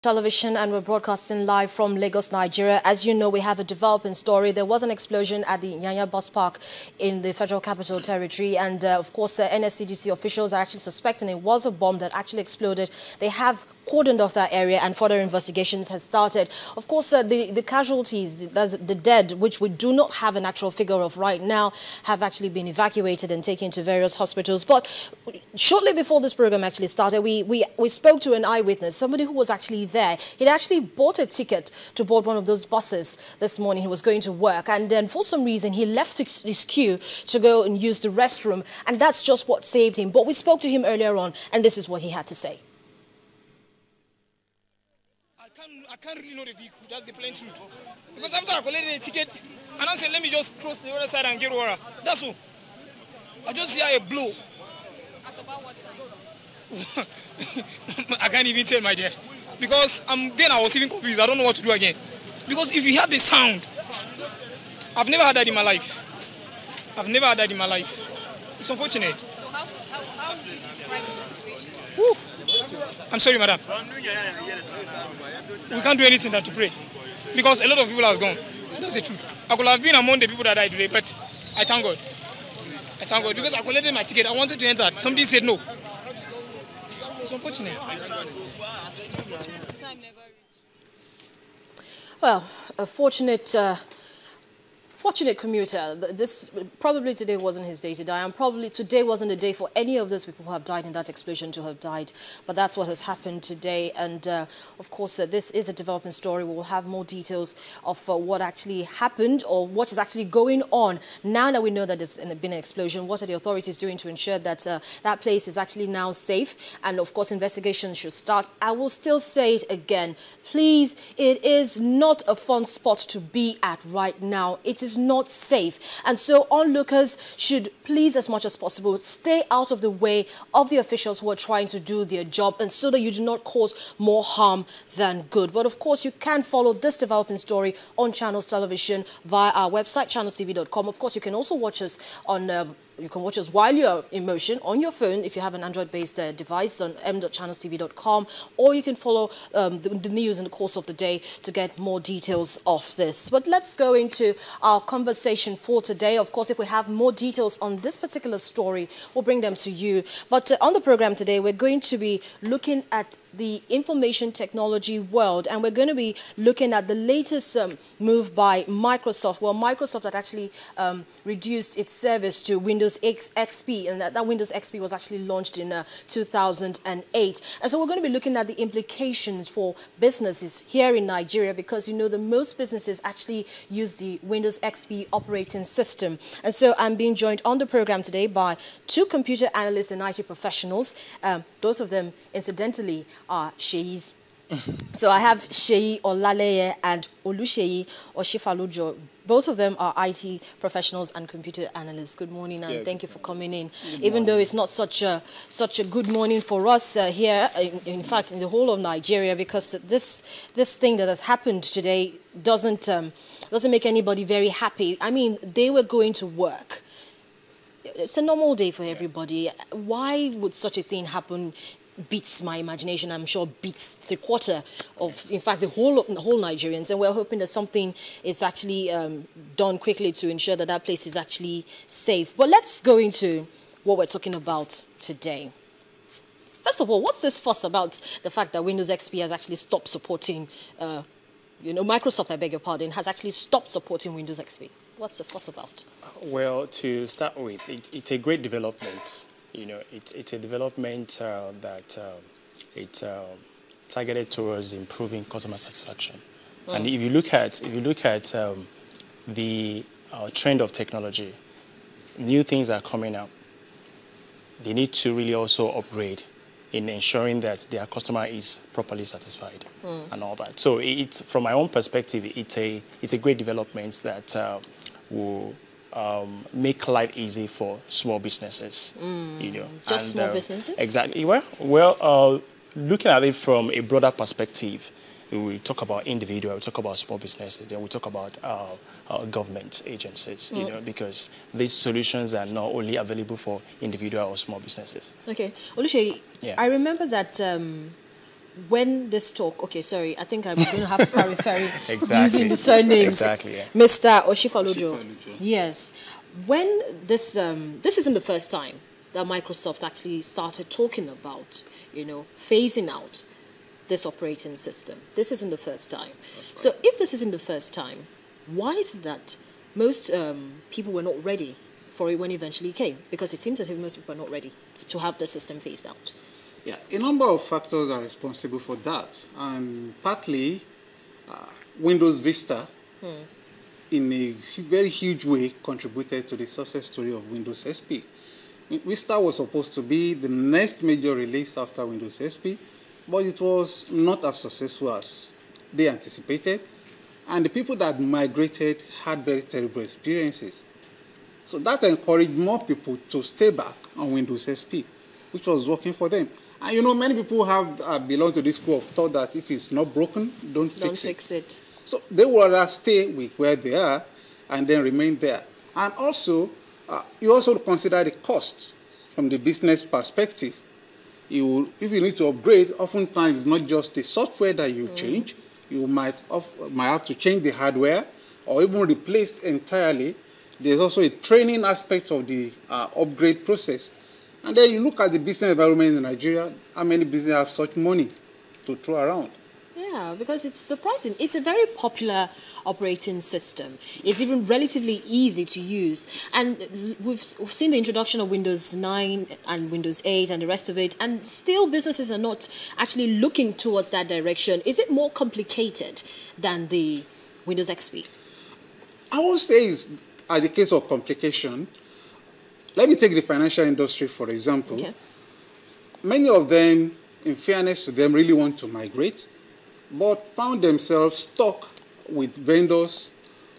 Television, and we're broadcasting live from Lagos, Nigeria. As you know, we have a developing story. There was an explosion at the Nyanya bus park in the Federal Capital Territory, and of course NSCDC officials are actually suspecting it was a bomb that actually exploded. They have cordoned off that area and further investigations has started. Of course, the casualties, the dead, which we do not have an actual figure of right now, have actually been evacuated and taken to various hospitals. But shortly before this program actually started, we spoke to an eyewitness, somebody who was actually there. He'd actually bought a ticket to board one of those buses this morning. He was going to work, and then for some reason he left his queue to go and use the restroom, and that's just what saved him. But we spoke to him earlier on, and this is what he had to say. I can't really know the vehicle, that's the plain truth. Because after I collected the ticket, and I said, let me just cross the other side and get water. That's all. I just hear a blow. At about what time? I can't even tell, my dear. Because then I was even confused. I don't know what to do again. Because if you heard the sound, I've never had that in my life. I've never had that in my life. It's unfortunate. So how would you describe the situation? Woo. I'm sorry, madam. We can't do anything than to pray. Because a lot of people have gone. That's the truth. I could have been among the people that died today, but I thank God. I thank God because I collected my ticket. I wanted to enter. Somebody said no. It's unfortunate. Well, a fortunate commuter. This probably today wasn't his day to die, and probably today wasn't the day for any of those people who have died in that explosion to have died. But that's what has happened today, and of course this is a developing story. We will have more details of what actually happened or what is actually going on now that we know that there's been an explosion. What are the authorities doing to ensure that that place is actually now safe? And of course investigations should start. I will still say it again. Please, it is not a fun spot to be at right now. It is not safe. And so onlookers should please, as much as possible, stay out of the way of the officials who are trying to do their job, and so that you do not cause more harm than good. But of course, you can follow this developing story on Channels Television via our website, channelstv.com. Of course, you can also watch us on you can watch us while you're in motion on your phone if you have an Android-based device on m.channelstv.com, or you can follow the news in the course of the day to get more details of this. But let's go into our conversation for today. Of course, if we have more details on this particular story, we'll bring them to you. But on the program today, we're going to be looking at the information technology world, and we're going to be looking at the latest move by Microsoft. Well, Microsoft had actually reduced its service to Windows XP, and that Windows XP was actually launched in 2008. And so we're going to be looking at the implications for businesses here in Nigeria, because you know that most businesses actually use the Windows XP operating system. And so I'm being joined on the program today by two computer analysts and IT professionals. Both of them, incidentally, are Sheis. So I have Sheyi Olaleye and Olusheyi Oshifalujo. Both of them are IT professionals and computer analysts. Good morning, and thank you for coming in. Even though it's not such a good morning for us here, in fact, in the whole of Nigeria, because this thing that has happened today doesn't make anybody very happy. I mean, they were going to work. It's a normal day for everybody. Why would such a thing happen? Beats my imagination. I'm sure beats three-quarter of, in fact, the whole Nigerians. And we're hoping that something is actually done quickly to ensure that that place is actually safe. But let's go into what we're talking about today. First of all, what's this fuss about the fact that Windows XP has actually stopped supporting, Microsoft, I beg your pardon, has actually stopped supporting Windows XP? What's the fuss about? Well, to start with, it's a great development. You know, it's a development that it's targeted towards improving customer satisfaction. And if you look at the trend of technology, new things are coming up. They need to really also upgrade in ensuring that their customer is properly satisfied and all that. So it's, from my own perspective, it's a great development that will make life easy for small businesses, you know. Just small businesses? Exactly. Well, looking at it from a broader perspective, we talk about individual, we talk about small businesses, then we talk about government agencies, you know, because these solutions are not only available for individual or small businesses. Okay. Olusheyi, I remember that when this talk, okay, sorry, I think I'm going to have to start referring, Exactly. using the surnames. Exactly, yeah. Mr. Oshifalojo. Yes. When this isn't the first time that Microsoft actually started talking about, phasing out this operating system. This isn't the first time. Right. So if this isn't the first time, why is it that most people were not ready for it when it eventually came? Because it seems as if most people are not ready to have the system phased out. Yeah, a number of factors are responsible for that, and partly Windows Vista in a very huge way contributed to the success story of Windows XP. Vista was supposed to be the next major release after Windows XP, but it was not as successful as they anticipated, and the people that migrated had very terrible experiences. So that encouraged more people to stay back on Windows XP, which was working for them. And many people have belong to this school of thought that if it's not broken, don't fix it. So they would rather stay with where they are and then remain there. And also, you also consider the costs from the business perspective. If you need to upgrade, oftentimes it's not just the software that you change. You might have to change the hardware or even replace entirely. There's also a training aspect of the upgrade process. And then you look at the business environment in Nigeria, how many businesses have such money to throw around? Yeah, because it's surprising. It's a very popular operating system. It's even relatively easy to use. And we've seen the introduction of Windows 9 and Windows 8 and the rest of it, and still businesses are not actually looking towards that direction. Is it more complicated than the Windows XP? I would say it's the case of complication. Let me take the financial industry, for example. Okay. Many of them, in fairness to them, really want to migrate, but found themselves stuck with vendors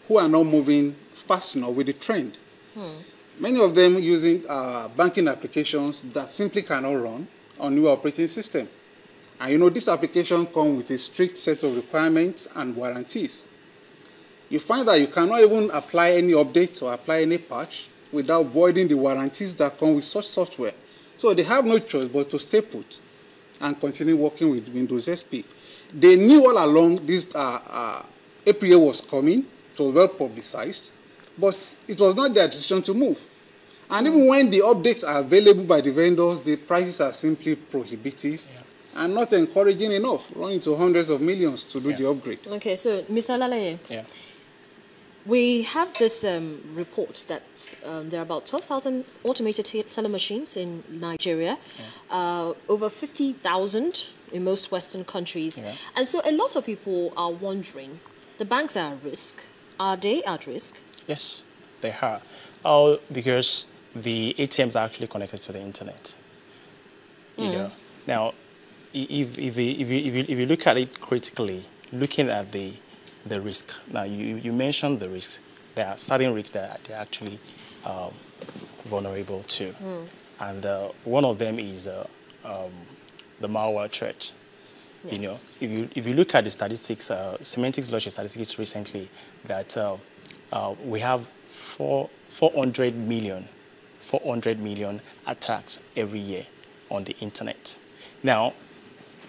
who are not moving fast enough with the trend. Many of them using banking applications that simply cannot run on new operating system. And this application comes with a strict set of requirements and warranties. You find that you cannot even apply any update or apply any patch without voiding the warranties that come with such software. So they have no choice but to stay put and continue working with Windows XP. They knew all along this APA was coming, it was well publicized, but it was not their decision to move. And even when the updates are available by the vendors, the prices are simply prohibitive and not encouraging enough, running to hundreds of millions to do the upgrade. Okay, so Mr. Lalaye. Yeah. We have this report that there are about 12,000 automated teller machines in Nigeria, over 50,000 in most Western countries. Yeah. And so a lot of people are wondering, the banks are at risk. Are they at risk? Yes, they are. Because the ATMs are actually connected to the internet. Now, if you look at it critically, looking at the risk. Now, you mentioned the risks. There are certain risks that they're actually vulnerable to. And one of them is the malware threat. Yeah. If you look at the statistics, Semantics launched statistics recently that we have 400 million attacks every year on the internet. Now,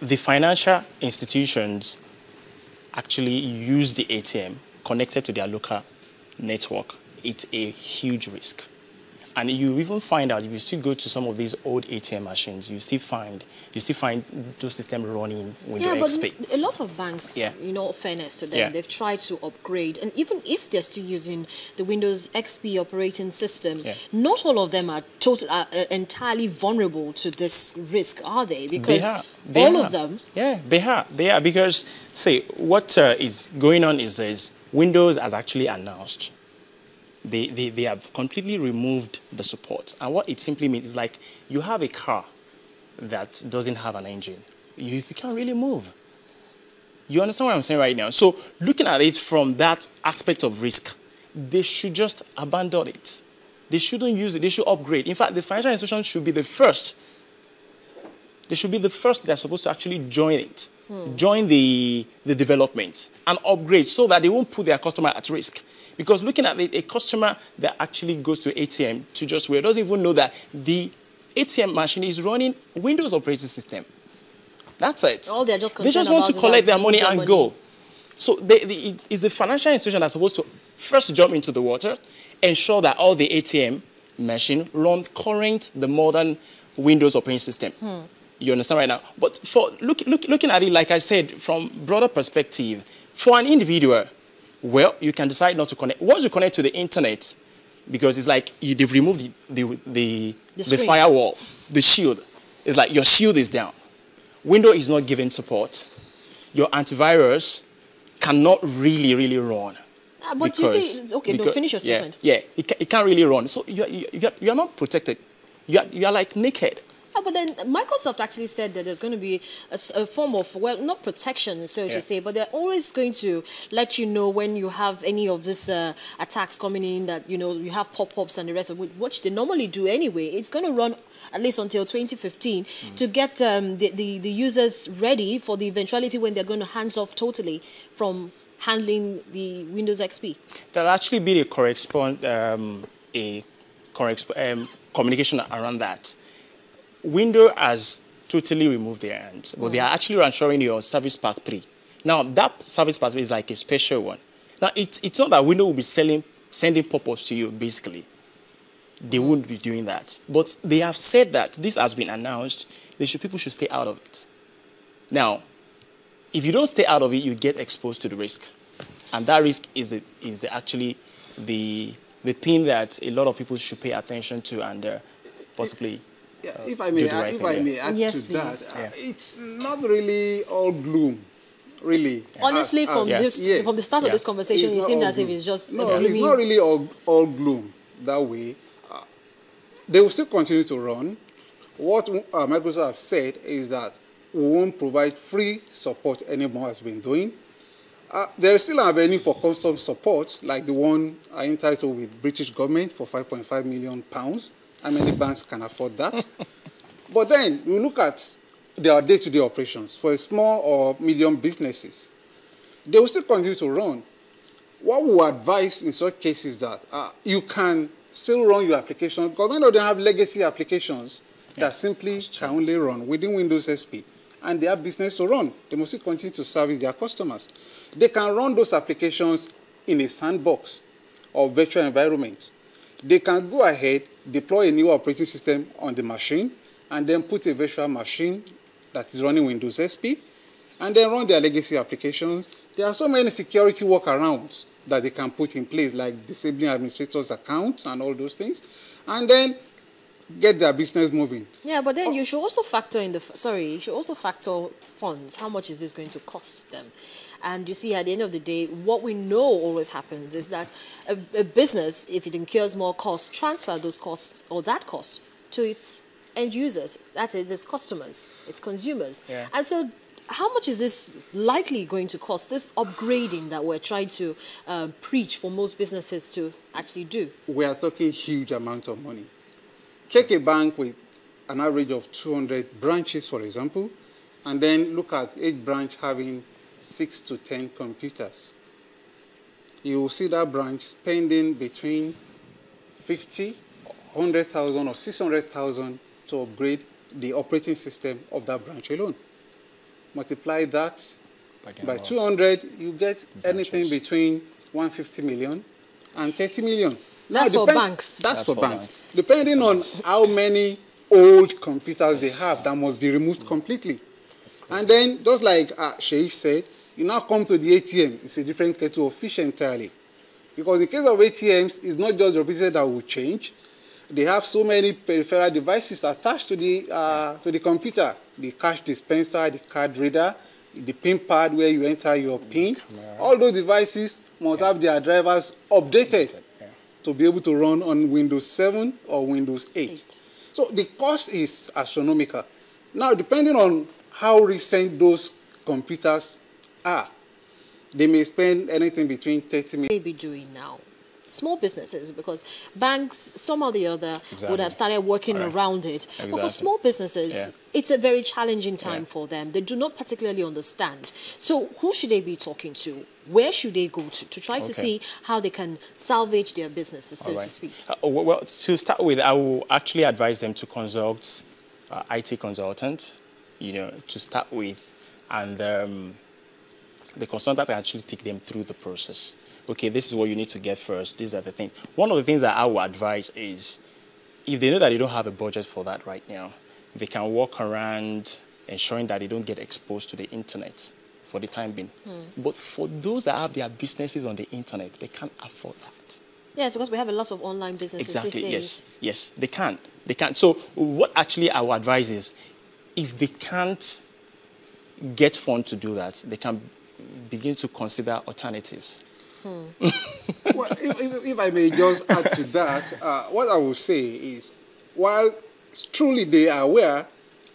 the financial institutions actually use the ATM connected to their local network. It's a huge risk. And you even find out, if you still go to some of these old ATM machines, you still find those systems running Windows XP. But a lot of banks, fairness to them, they've tried to upgrade. And even if they're still using the Windows XP operating system, not all of them are entirely vulnerable to this risk, are they? Because all of them... Yeah, they are. Because, say, what is going on is Windows has actually announced they have completely removed the support. And what it simply means is like you have a car that doesn't have an engine. You can't really move. You understand what I'm saying right now? So looking at it from that aspect of risk, they should just abandon it. They shouldn't use it. They should upgrade. In fact, the financial institution should be the first. They should be the first they're supposed to actually join it. Join the development and upgrade so that they won't put their customer at risk. Because looking at it, a customer that actually goes to ATM to just wait doesn't even know that the ATM machine is running Windows operating system. That's it. All they're just They just concerned want to about is collect that their money their and money. go. So it's the financial institution that's supposed to first jump into the water, ensure that all the ATM machine run current, the modern Windows operating system. You understand right now? But for looking at it, like I said, from broader perspective, for an individual, well, you can decide not to connect. Once you connect to the internet, because it's like they've removed the firewall, the shield. It's like your shield is down. Windows is not giving support. Your antivirus cannot really run. But you see, okay, don't finish your statement. Yeah, it can't really run. So you are not protected. You are like naked. Yeah, but then Microsoft actually said that there's going to be a form of, well, not protection, so to say, but they're always going to let you know when you have any of these attacks coming in, that, you know, you have pop-ups and the rest of it, which they normally do anyway. It's going to run at least until 2015 to get the users ready for the eventuality when they're going to hands off totally from handling the Windows XP. There'll actually be a communication around that. Windows has totally removed their hands, but they are actually ensuring your Service Pack 3. Now, that Service Pack 3 is like a special one. Now, it's not that Windows will be sending pop-ups to you, basically. They won't be doing that. But they have said that this has been announced. People should stay out of it. Now, if you don't stay out of it, you get exposed to the risk. And that risk is actually the thing that a lot of people should pay attention to and possibly... if I may add to that, it's not really all gloom, really. Honestly, from the start of this conversation, it seemed as if it's just it's not really all gloom that way. They will still continue to run. What Microsoft have said is that we won't provide free support anymore, as we've been doing. There is still an avenue for custom support, like the one entitled with British government for £5.5 million. How many banks can afford that? But then we look at their day-to-day operations for small or medium businesses. They will still continue to run. What we advise in such cases that you can still run your application, because many of them have legacy applications that simply can only run within Windows XP, and they have business to run. They must still continue to service their customers. They can run those applications in a sandbox or virtual environment. They can go ahead, deploy a new operating system on the machine, and then put a virtual machine that is running Windows XP, and then run their legacy applications. There are so many security workarounds that they can put in place, like disabling administrators' accounts and all those things, and then get their business moving. Yeah, but then you should also factor in funds. How much is this going to cost them? And you see, at the end of the day, what we know always happens is that a business, if it incurs more costs, transfer those costs or that cost to its end users. That is, its customers, its consumers. Yeah. And so how much is this likely going to cost, this upgrading that we're trying to preach for most businesses to actually do? We are talking huge amount of money. Take a bank with an average of 200 branches, for example, and then look at each branch having 6 to 10 computers. You will see that branch spending between 50, 100,000 or 600,000 to upgrade the operating system of that branch alone. Multiply that by 200, you get anything between 150 million and 30 million. That's for banks. That's for banks. Depending on how many old computers they have, that must be removed completely. And then, just like Sheikh said, you now come to the ATM, it's a different kettle of fish entirely. Because in the case of ATMs, it's not just the operator that will change. They have so many peripheral devices attached to the computer. The cash dispenser, the card reader, the PIN pad where you enter your PIN. All those devices must have their drivers updated to be able to run on Windows 7 or Windows 8. So the cost is astronomical. Now, depending on how recent those computers are, they may spend anything between 30 million. They be doing now. Small businesses, because banks, some or the other, would have started working around it. But for small businesses, it's a very challenging time for them. They do not particularly understand. So who should they be talking to? Where should they go to try to see how they can salvage their businesses, so to speak? Well, to start with, I will actually advise them to consult IT consultants to start with, and the consultant can actually take them through the process. Okay, this is what you need to get first. These are the things. One of the things that I would advise is, if they know that they don't have a budget for that right now, they can walk around ensuring that they don't get exposed to the internet for the time being. But for those that have their businesses on the internet, they can't afford that. Yes, because we have a lot of online businesses Exactly, these days. yes, they can't. They can't. So what actually I would advise is, if they can't get funds to do that, they can begin to consider alternatives. Well, if I may just add to that, what I will say is, while truly they are aware,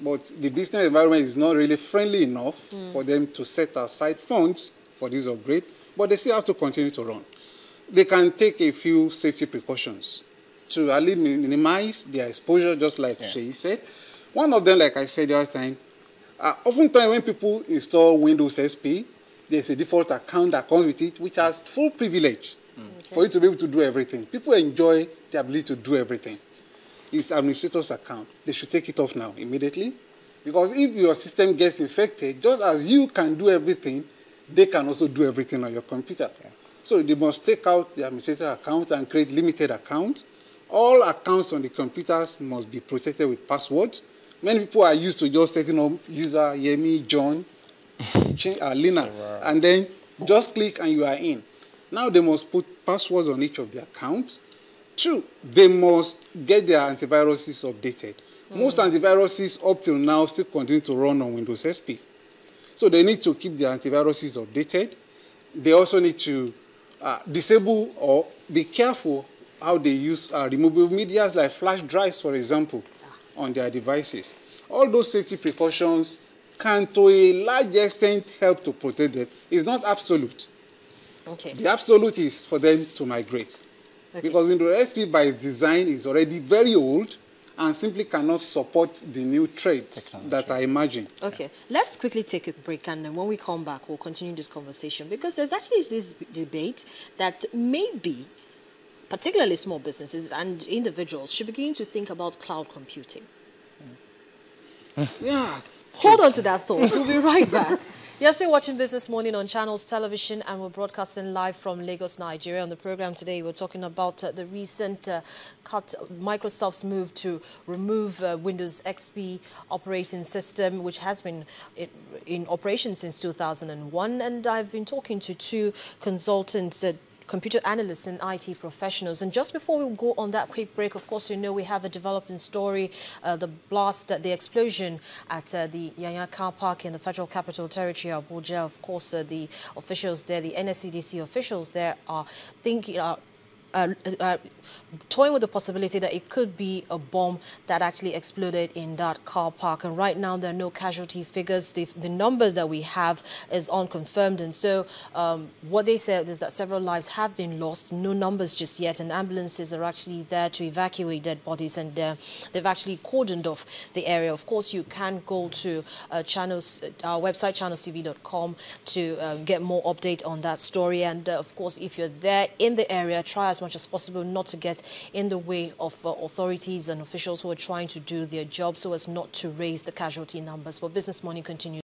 but the business environment is not really friendly enough for them to set aside funds for this upgrade, but they still have to continue to run. They can take a few safety precautions to at least minimize their exposure, just like Sheyi said. One of them, like I said the other time, oftentimes when people install Windows SP, there's a default account that comes with it, which has full privilege for you to be able to do everything. People enjoy the ability to do everything. It's administrator's account. They should take it off now, immediately. Because if your system gets infected, just as you can do everything, they can also do everything on your computer. So they must take out the administrator account and create limited accounts. All accounts on the computers must be protected with passwords. Many people are used to just setting up user, Yemi, John, Lina, and then just click and you are in. Now they must put passwords on each of the accounts. 2, they must get their antiviruses updated. Most antiviruses up till now still continue to run on Windows SP. So they need to keep their antiviruses updated. They also need to disable or be careful how they use removable medias like flash drives, for example, on their devices. All those safety precautions can, to a large extent, help to protect them. It's not absolute. Okay. The absolute is for them to migrate. Okay. Because Windows SP by its design is already very old and simply cannot support the new traits that are emerging. Okay, let's quickly take a break, and then when we come back, we'll continue this conversation, because there's actually this debate that maybe particularly small businesses and individuals should begin to think about cloud computing. Yeah. Hold on to that thought. We'll be right back. You're still watching Business Morning on Channels Television, and we're broadcasting live from Lagos, Nigeria. On the program today, we're talking about the recent Microsoft's move to remove Windows XP operating system, which has been in operation since 2001. And I've been talking to 2 consultants, computer analysts and IT professionals. And just before we go on that quick break, of course, we have a developing story, the blast, the explosion at the Yanya car park in the Federal Capital Territory, Abuja. Of course, the officials there, the NSCDC officials there are thinking, toying with the possibility that it could be a bomb that actually exploded in that car park. And right now, there are no casualty figures. The number that we have is unconfirmed. And so what they said is that several lives have been lost. No numbers just yet. And ambulances are actually there to evacuate dead bodies. And they've actually cordoned off the area. Of course, you can go to our website, channelstv.com, to get more update on that story. And of course, if you're there in the area, try as much as possible not to get in the way of authorities and officials who are trying to do their job, so as not to raise the casualty numbers. But Business Morning continues.